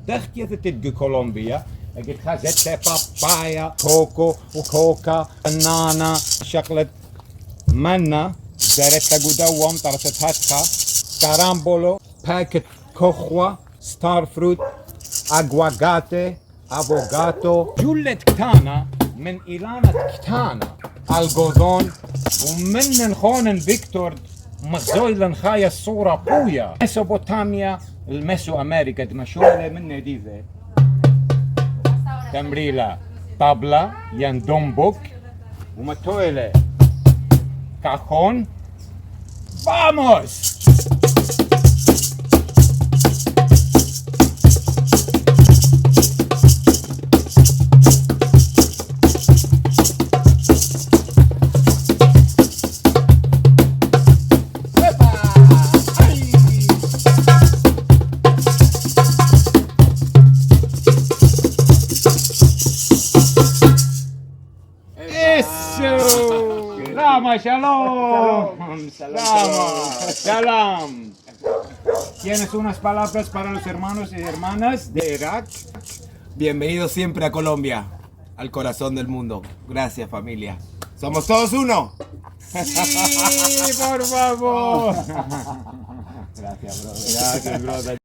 تحكي تدقي كولومبيا قلت خزت بابايا كوكو وكوكا بنانا شغلة منا زرت قدوم طرت هاتخا كارامبولو باكت كوخوا ستار فروت اغواغاتي افوغاتو جلة كتانا من إيلانة كتانا الغودون ومن خونن فيكتور مخزويلن خايا الصورة بويا ميسوبوتاميا الميسو أمريكا دمشولة من ديفي تمريلا طابلة يندومبوك ومتويلة كاخون فاموس Salama, shalom. Salam. ¿Tienes unas palabras para los hermanos y hermanas de Irak? Bienvenidos siempre a Colombia, al corazón del mundo. Gracias, familia. ¿Somos todos uno? Sí, por favor. Gracias, brother. Gracias, brother.